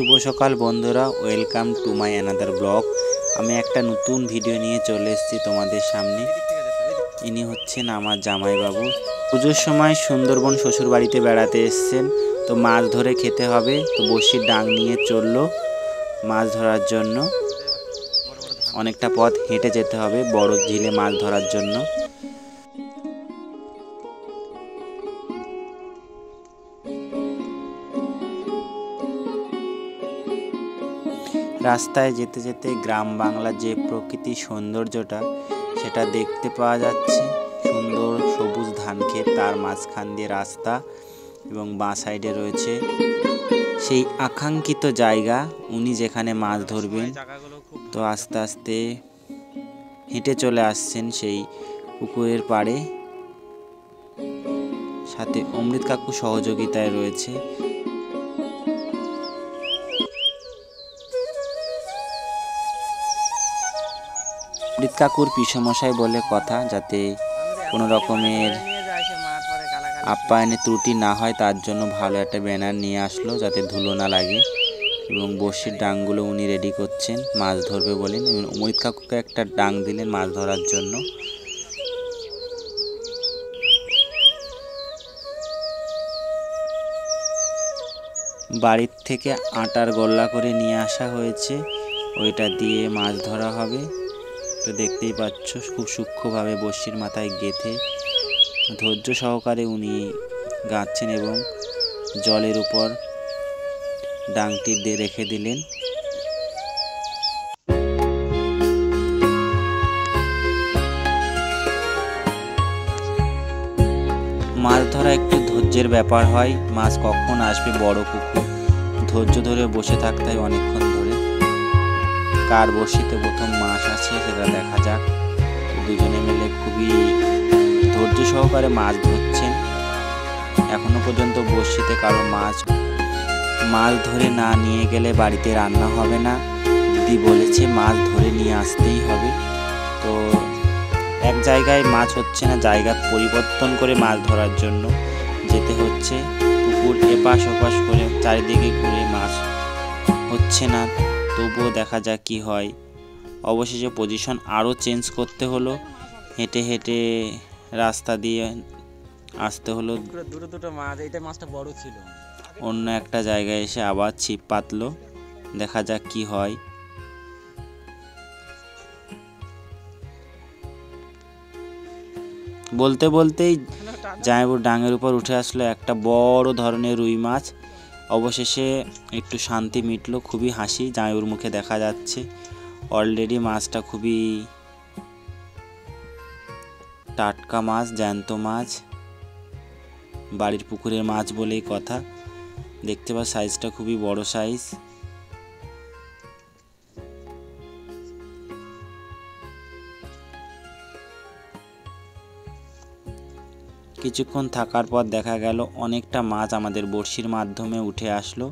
শুভ সকাল বন্ধুরা, welcome to my another blog. আমি একটা নতুন ভিডিও নিয়ে চলে এসেছি তোমাদের সামনে। ইনি হচ্ছেন আমার জামাইবাবু। পুজোর সময় সুন্দরবন শ্বশুর বাড়িতে বেড়াতে এসছেন, তো মাছ ধরে খেতে হবে। তো বড়শির ডাং নিয়ে চললো মাছ ধরার জন্য। অনেকটা পথ হেঁটে যেতে হবে বড় ঝিলে মাছ ধরার জন্য। রাস্তায় যেতে যেতে গ্রাম বাংলার যে প্রকৃতির সৌন্দর্যটা সেটা দেখতে পাওয়া যাচ্ছে। সুন্দর সবুজ ধান ক্ষেত, তার মাঝখান দিয়ে রাস্তা এবং বাঁ সাইডে রয়েছে সেই আকাঙ্ক্ষিত জায়গা উনি যেখানে মাছ ধরবেন। তো আস্তে আস্তে হেঁটে চলে আসছেন সেই পুকুরের পাড়ে। সাথে অমৃত কাকু সহযোগিতায় রয়েছে। অমৃত কাকুর পিসমশাই বলে কথা, যাতে কোনো রকমের আপ্যায়নে ত্রুটি না হয় তার জন্য ভালো একটা ব্যানার নিয়ে আসলো যাতে ধুলো না লাগে। এবং বড়শির ডাংগুলো উনি রেডি করছেন, মাছ ধরবে বলেন। অমৃত কাকুকে একটা ডাং দিলেন মাছ ধরার জন্য। বাড়ির থেকে আটার গোল্লা করে নিয়ে আসা হয়েছে, ওইটা দিয়ে মাছ ধরা হবে। তো দেখতেই পাচ্ছ খুব সূক্ষ্মভাবে বড়শির মাথায় গেঁথে ধৈর্য সহকারে উনি গাঁথছেন এবং জলের উপর ডাংটি দিয়ে রেখে দিলেন। মাছ ধরা একটু ধৈর্যের ব্যাপার হয়। মাছ কখন আসবে বড় পুকুর, ধৈর্য ধরে বসে থাকতে হয় অনেকক্ষণ ধরে। কার বড়শিতে প্রথম মাছ আছে সেটা দেখা যাক। দুজনে মিলে খুবই ধৈর্য সহকারে মাছ ধরছেন। এখনো পর্যন্ত বড়শিতে কারো মাছ ধরে না নিয়ে গেলে বাড়িতে রান্না হবে না। দিদি বলেছে মাছ ধরে নিয়ে আসতেই হবে। তো এক জায়গায় মাছ হচ্ছে না, জায়গা পরিবর্তন করে মাছ ধরার জন্য যেতে হচ্ছে। পুকুর এপাশ ওপাশ করে চারিদিকে ঘুরে মাছ হচ্ছে না, তবুও দেখা যাক কি হয়। অবশেষে পজিশন আরও চেঞ্জ করতে হলো, হেঁটে হেঁটে রাস্তা দিয়ে আসতে হলো। দুটো মাছ, এইটা মাছটা বড় ছিল। অন্য একটা জায়গায় এসে আবার ছিপ পাতলো, দেখা যাক কি হয়। বলতে বলতেই জামাইবাবুর ডাঙের উপর উঠে আসলো একটা বড় ধরনের রুই মাছ। অবশেষে একটু শান্তি মিটলো, খুবই হাসি জামাইবাবুর মুখে দেখা যাচ্ছে। অলরেডি মাছটা খুবই টাটকা মাছ, জ্যান্ত মাছ, বাড়ির পুকুরের মাছ বলেই কথা। দেখতে পাচ্ছ সাইজটা খুবই বড় সাইজ। কিছুক্ষণ থাকার পর দেখা গেল অনেকটা মাছ আমাদের বড়শির মাধ্যমে উঠে আসলো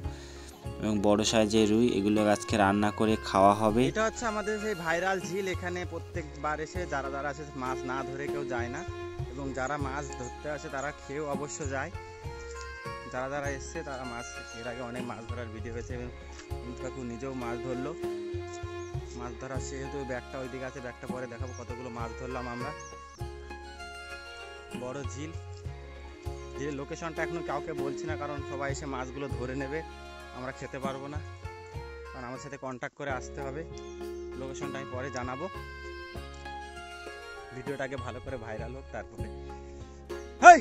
এবং বড় সাইজের রুই। এগুলো আজকে রান্না করে খাওয়া হবে। এটা হচ্ছে আমাদের সেই ভাইরাল ঝিল। এখানে প্রত্যেকবার এসে যারা আসে মাছ না ধরে কেউ যায় না, এবং যারা মাছ ধরতে আসে তারা খেয়েও অবশ্য যায়। যারা এসছে তারা মাছ, এর আগে অনেক মাছ ধরার ভিডিও হয়েছে এবং অমিত কাকু নিজেও মাছ ধরলো। মাছ ধরা সেহেতু ব্যাগটা ওইদিকে আছে, ব্যাগটা পরে দেখাবো কতগুলো মাছ ধরলাম আমরা। বড় ঝিল, ঝিলের লোকেশনটা এখন কাউকে বলছি না, কারণ সবাই এসে মাছগুলো ধরে নেবে, আমরা খেতে পারবো না। কারণ আমার সাথে কন্ট্যাক্ট করে আসতে হবে। লোকেশনটা আমি পরে জানাবো, ভিডিওটাকে ভালো করে ভাইরাল হোক তারপরে। হেই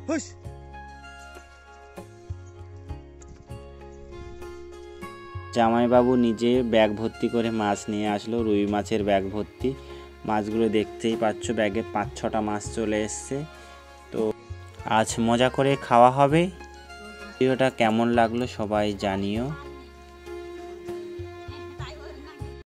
হুশ, জামাইবাবু নিজে ব্যাগ ভর্তি করে মাছ নিয়ে আসলো, রুই মাছের ব্যাগ ভর্তি। মাছগুলো দেখতেই পাচ্ছ, ব্যাগে 5-6টা মাছ চলে এসছে। তো আজ মজা করে খাওয়া হবে। ভিডিওটা কেমন লাগলো সবাই জানিও।